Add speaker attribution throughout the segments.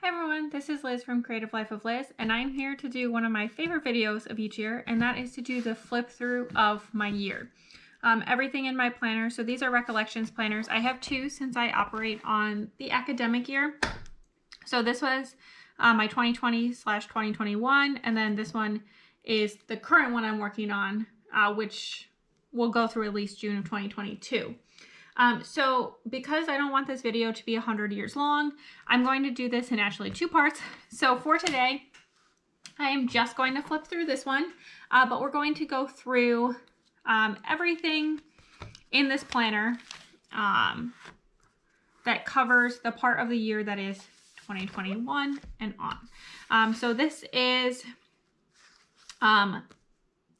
Speaker 1: Hi everyone, this is Liz from Creative Life of Liz, and I'm here to do one of my favorite videos of each year, and that is to do the flip through of my year. Everything in my planner, so these are Recollections planners. I have two since I operate on the academic year. So this was my 2020/2021, and then this one is the current one I'm working on, which will go through at least June of 2022. So because I don't want this video to be 100 years long, I'm going to do this in actually two parts. So for today, I am just going to flip through this one, but we're going to go through everything in this planner that covers the part of the year that is 2021 and on. So this is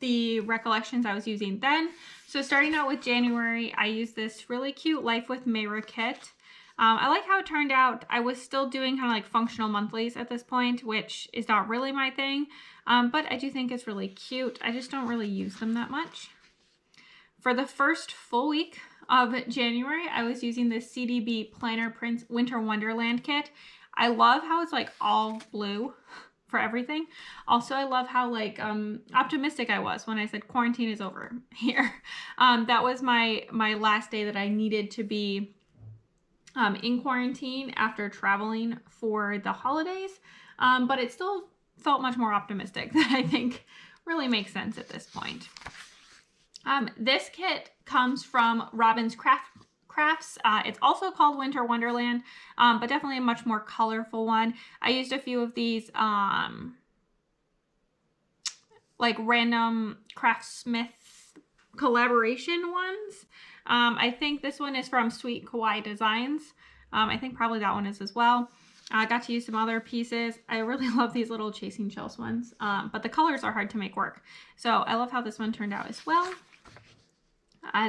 Speaker 1: the Recollections I was using then. So starting out with January, I used this really cute Life with Mayra kit. I like how it turned out. I was still doing kind of like functional monthlies at this point, which is not really my thing, but I do think it's really cute. I just don't really use them that much. For the first full week of January, I was using this CDB Planner Prints Winter Wonderland kit. I love how it's like all blue for everything. Also, I love how like optimistic I was when I said quarantine is over here. That was my last day that I needed to be in quarantine after traveling for the holidays, but it still felt much more optimistic. That I think really makes sense at this point. This kit comes from Robin's Crafts. It's also called Winter Wonderland, but definitely a much more colorful one. I used a few of these like random craftsmith collaboration ones. I think this one is from Sweet Kawaii Designs. I think probably that one is as well. I got to use some other pieces. I really love these little Chasing Shells ones, but the colors are hard to make work. So I love how this one turned out as well.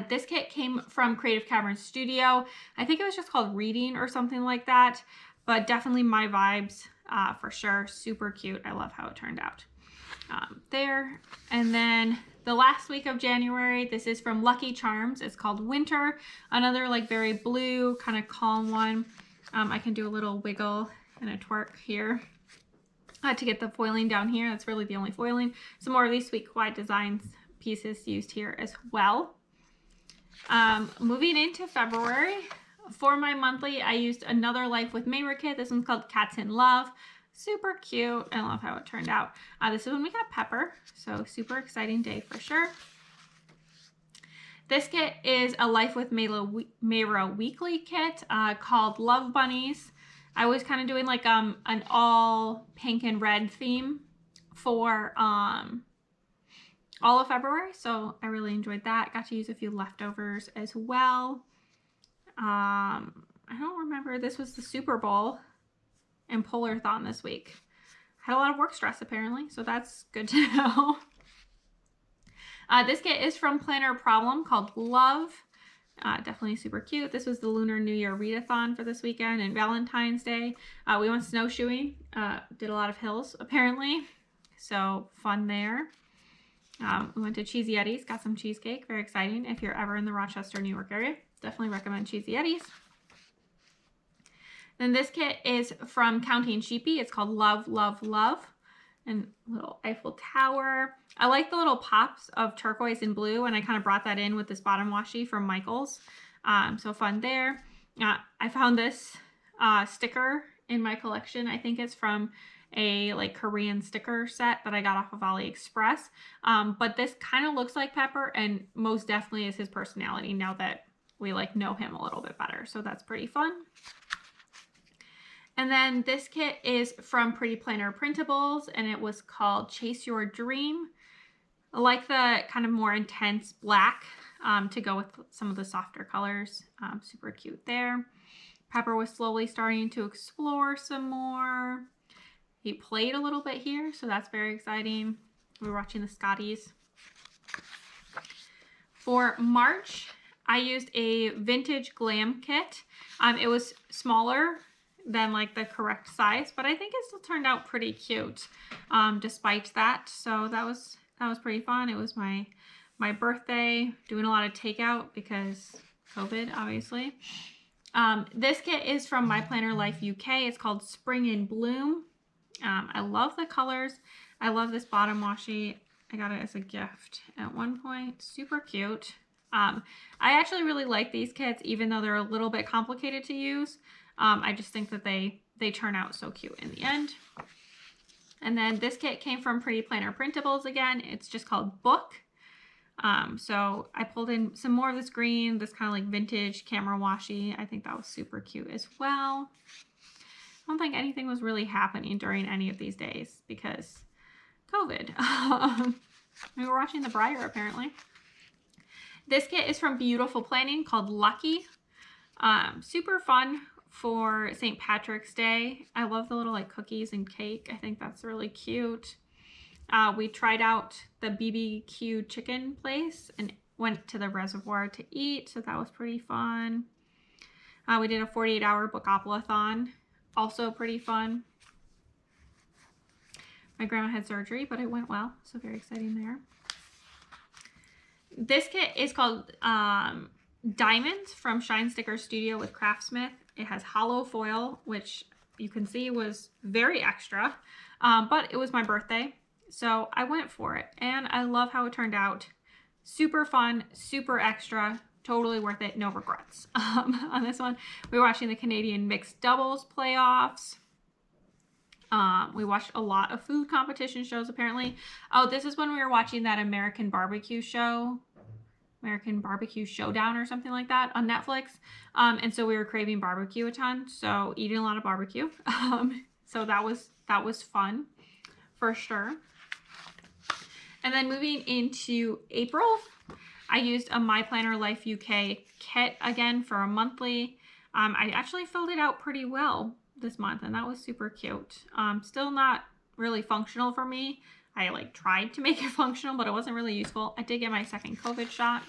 Speaker 1: This kit came from Creative Cavern Studio. I think it was just called Reading or something like that, but definitely my vibes for sure. Super cute. I love how it turned out there. And then the last week of January, this is from Lucky Charms. It's called Winter. Another like very blue, kind of calm one. I can do a little wiggle and a twerk here to get the foiling down here. That's really the only foiling. Some more of these Sweet Kawaii Designs pieces used here as well. Moving into February, for my monthly, I used another Life with Mayra kit. This one's called Cats in Love. Super cute. I love how it turned out. This is when we got Pepper, so super exciting day for sure. This kit is a Life with Mayra weekly kit called Love Bunnies. I was kind of doing like an all pink and red theme for all of February, so I really enjoyed that. Got to use a few leftovers as well. I don't remember. This was the Super Bowl and Polarthon this week. Had a lot of work stress apparently, so that's good to know. This kit is from Planner Problem called Love. Definitely super cute. This was the Lunar New Year readathon for this weekend and Valentine's Day. We went snowshoeing, did a lot of hills apparently, so fun there. We went to Cheesy Eddie's, got some cheesecake. Very exciting. If you're ever in the Rochester, New York area, definitely recommend Cheesy Eddie's. Then this kit is from Counting Sheepy. It's called Love, Love, Love. And little Eiffel Tower. I like the little pops of turquoise and blue, and I kind of brought that in with this bottom washi from Michaels. So fun there. I found this sticker in my collection. I think it's from a like Korean sticker set that I got off of AliExpress. But this kind of looks like Pepper, and most definitely is his personality now that we like know him a little bit better. So that's pretty fun. And then this kit is from Pretty Planner Printables, and it was called Chase Your Dream. I like the kind of more intense black to go with some of the softer colors. Super cute there. Pepper was slowly starting to explore some more. He played a little bit here, so that's very exciting. We were watching the Scotties. For March, I used a vintage glam kit. It was smaller than like the correct size, but I think it still turned out pretty cute despite that. So that was pretty fun. It was my birthday, doing a lot of takeout because COVID, obviously. This kit is from My Planner Life UK. It's called Spring in Bloom. I love the colors. I love this bottom washi. I got it as a gift at one point. Super cute. I actually really like these kits, even though they're a little bit complicated to use. I just think that they turn out so cute in the end. And then this kit came from Pretty Planner Printables again. It's just called Book. So I pulled in some more of this green, this kind of like vintage camera washi. I think that was super cute as well. I don't think anything was really happening during any of these days because COVID. We were watching The Briar apparently. This kit is from Beautiful Planning called Lucky. Super fun for St. Patrick's Day. I love the little like cookies and cake. I think that's really cute. We tried out the BBQ chicken place and went to the reservoir to eat, so that was pretty fun. We did a 48-hour Bookopoly-thon, also pretty fun. My grandma had surgery, but it went well, so very exciting there. This kit is called Diamonds from Shine Sticker Studio with Craftsmith. It has hollow foil, which you can see was very extra, but it was my birthday. So I went for it and I love how it turned out. Super fun, super extra, totally worth it, no regrets. On this one, we were watching the Canadian mixed doubles playoffs. We watched a lot of food competition shows apparently. Oh, this is when we were watching that American barbecue show, American Barbecue Showdown or something like that on Netflix. And so we were craving barbecue a ton, so eating a lot of barbecue. So that was fun for sure. And then moving into April, I used a My Planner Life UK kit again for a monthly. I actually filled it out pretty well this month and that was super cute. Still not really functional for me. I like tried to make it functional, but it wasn't really useful. I did get my second COVID shot.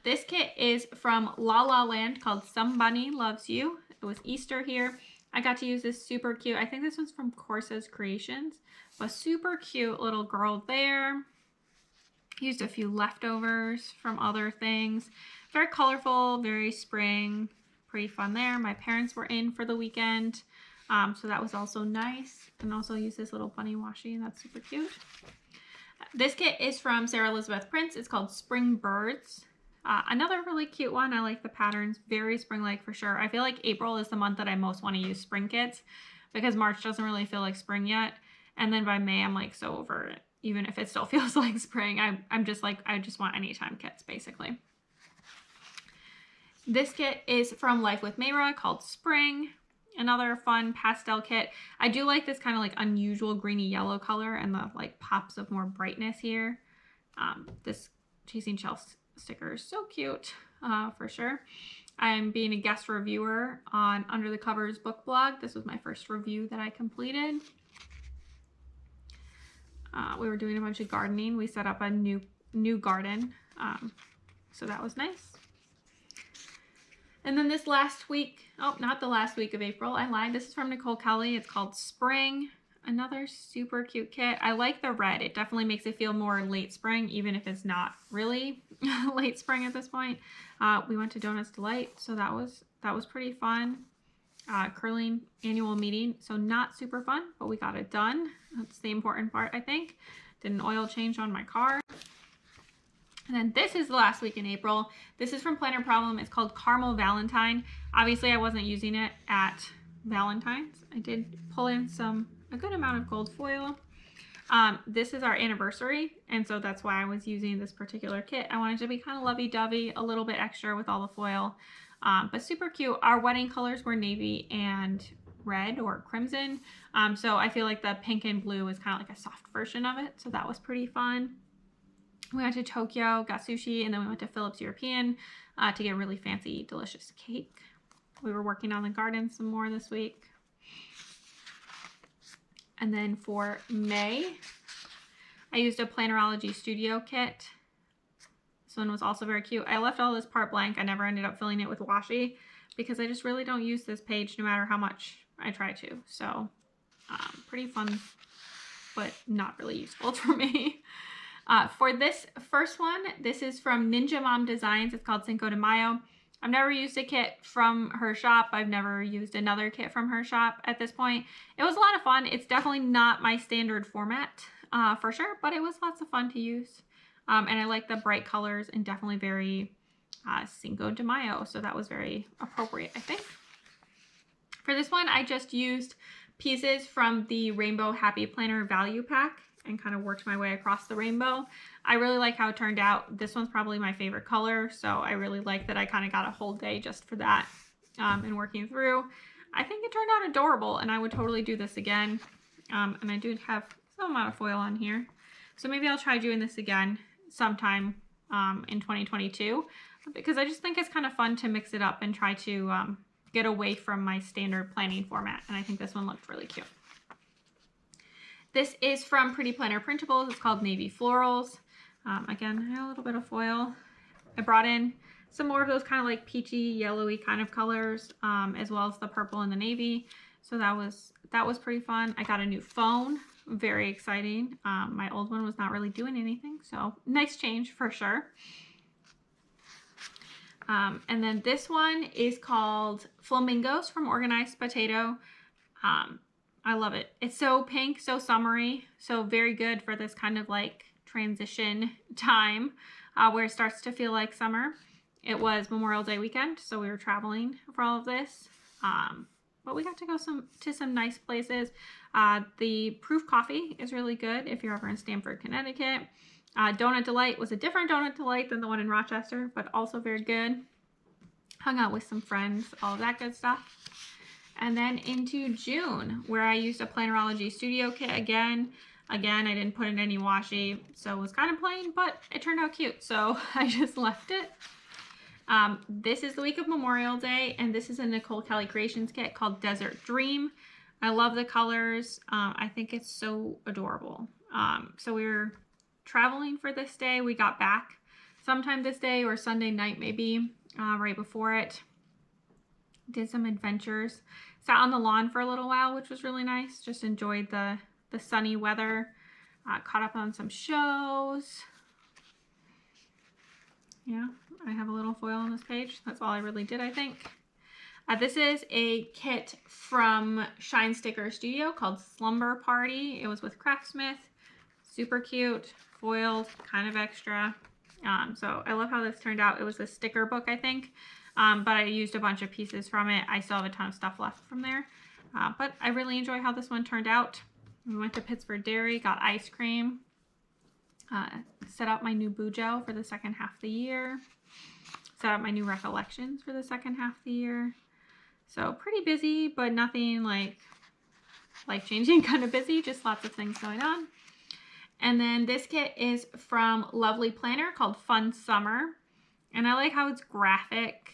Speaker 1: This kit is from La La Land called Somebody Loves You. It was Easter here. I got to use this super cute, I think this one's from Corsa's Creations, but super cute little girl there. Used a few leftovers from other things. Very colorful, very spring, pretty fun there. My parents were in for the weekend, so that was also nice. And also use this little bunny washi, that's super cute. This kit is from Sarah Elizabeth Prince. It's called Spring Birds. Another really cute one. I like the patterns, very spring-like for sure. I feel like April is the month that I most want to use spring kits because March doesn't really feel like spring yet. And then by May, I'm like so over it. Even if it still feels like spring, I'm just like, I just want anytime kits basically. This kit is from Life with Mayra called Spring. Another fun pastel kit. I do like this kind of like unusual greeny yellow color and the like pops of more brightness here. This Chasing Shells sticker is so cute for sure. I'm being a guest reviewer on Under the Covers book blog. This was my first review that I completed. We were doing a bunch of gardening. We set up a new garden, so that was nice. And then this last week, oh, not the last week of April, I lied. This is from Nicole Kelly. It's called Spring. Another super cute kit. I like the red. It definitely makes it feel more late spring, even if it's not really late spring at this point. We went to Donuts Delight, so that was pretty fun. Curling annual meeting, so not super fun, but we got it done. That's the important part, I think. Did an oil change on my car. And then this is the last week in April. This is from Planner Problem. It's called Caramel Valentine. Obviously, I wasn't using it at Valentine's. I did pull in a good amount of gold foil. This is our anniversary, and so that's why I was using this particular kit. I wanted to be kind of lovey-dovey, a little bit extra with all the foil, but super cute. Our wedding colors were navy and red or crimson, so I feel like the pink and blue is kind of like a soft version of it, so that was pretty fun. We went to Tokyo, got sushi, and then we went to Phillips European to get really fancy, delicious cake. We were working on the garden some more this week. And then for May, I used a Plannerology Studio kit. This one was also very cute. I left all this part blank. I never ended up filling it with washi because I just really don't use this page no matter how much I try to. So pretty fun, but not really useful for me. For this first one, this is from Ninja Mom Designs. It's called Cinco de Mayo. I've never used a kit from her shop. I've never used another kit from her shop at this point. It was a lot of fun. It's definitely not my standard format for sure, but it was lots of fun to use. And I like the bright colors and definitely very Cinco de Mayo. So that was very appropriate, I think. For this one, I just used pieces from the Rainbow Happy Planner Value Pack and kind of worked my way across the rainbow. I really like how it turned out. This one's probably my favorite color, so I really like that I kind of got a whole day just for that and working through. I think it turned out adorable, and I would totally do this again. And I do have some amount of foil on here, so maybe I'll try doing this again sometime in 2022, because I just think it's kind of fun to mix it up and try to get away from my standard planning format, and I think this one looked really cute. This is from Pretty Planner Printables. It's called Navy Florals. Again, I have a little bit of foil. I brought in some more of those kind of like peachy, yellowy kind of colors, as well as the purple and the navy. So that was pretty fun. I got a new phone. Very exciting. My old one was not really doing anything, so nice change for sure. And then this one is called Flamingos from Organized Potato. I love it. It's so pink, so summery, so very good for this kind of like transition time where it starts to feel like summer. It was Memorial Day weekend, so we were traveling for all of this. But we got to go to some nice places. The Proof Coffee is really good if you're ever in Stamford, Connecticut. Donut Delight was a different Donut Delight than the one in Rochester, but also very good. Hung out with some friends, all of that good stuff. And then into June, where I used a Plannerology Studio kit again. Again, I didn't put in any washi, so it was kind of plain, but it turned out cute, so I just left it. This is the week of Memorial Day, and this is a Nicole Kelly Creations kit called Desert Dream. I love the colors. I think it's so adorable. So we were traveling for this day. We got back sometime this day or Sunday night maybe, right before it. Did some adventures, sat on the lawn for a little while, which was really nice. Just enjoyed the sunny weather. Caught up on some shows. Yeah, I have a little foil on this page. That's all I really did, I think. This is a kit from Shine Sticker Studio called Slumber Party. It was with Craftsmith. Super cute, foiled, kind of extra. So I love how this turned out. It was a sticker book, I think. But I used a bunch of pieces from it. I still have a ton of stuff left from there. But I really enjoy how this one turned out. We went to Pittsburgh Dairy, got ice cream. Set up my new Bujo for the second half of the year. Set up my new Recollections for the second half of the year. So pretty busy, but nothing like life-changing kind of busy. Just lots of things going on. And then this kit is from Lovely Planner called Fun Summer. And I like how it's graphic,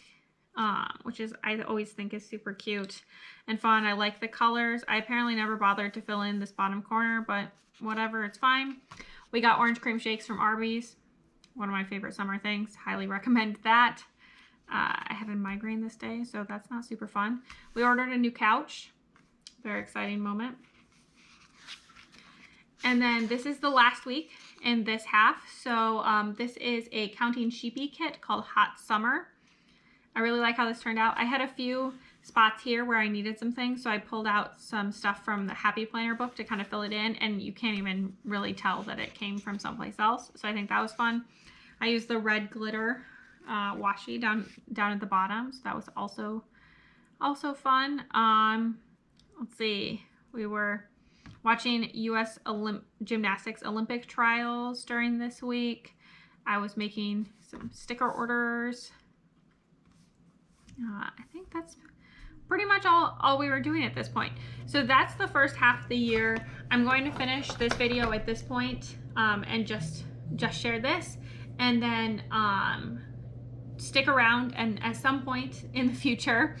Speaker 1: which is, I always think is super cute and fun. I like the colors. I apparently never bothered to fill in this bottom corner, but whatever, it's fine. We got orange cream shakes from Arby's. One of my favorite summer things. Highly recommend that. I had a migraine this day, so that's not super fun. We ordered a new couch. Very exciting moment. And then this is the last week in this half. So this is a Counting Sheepy kit called Hot Summer. I really like how this turned out. I had a few spots here where I needed some things, so I pulled out some stuff from the Happy Planner book to kind of fill it in, and you can't even really tell that it came from someplace else. So I think that was fun. I used the red glitter washi down at the bottom, so that was also fun. Let's see, we were watching U.S. Gymnastics Olympic trials during this week. I was making some sticker orders. I think that's pretty much all we were doing at this point. So that's the first half of the year. I'm going to finish this video at this point and just share this, and then stick around, and at some point in the future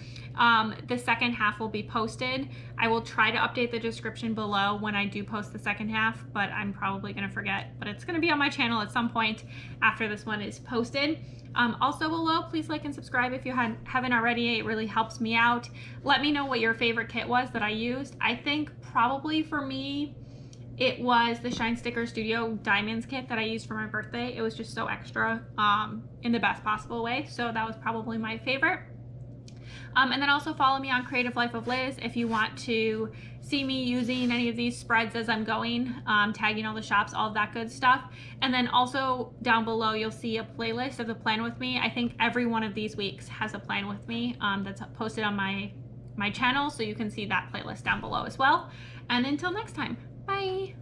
Speaker 1: the second half will be posted. I will try to update the description below when I do post the second half, but I'm probably gonna forget, but it's gonna be on my channel at some point after this one is posted. Also below, please like and subscribe if you haven't already. It really helps me out. Let me know what your favorite kit was that I used. I think probably for me it was the Shine Sticker Studio Diamonds kit that I used for my birthday. It was just so extra in the best possible way. So that was probably my favorite. And then also follow me on Creative Life of Liz if you want to see me using any of these spreads as I'm going, tagging all the shops, all of that good stuff. And then also down below, you'll see a playlist of the plan with me. I think every one of these weeks has a plan with me that's posted on my channel, so you can see that playlist down below as well. And until next time, bye.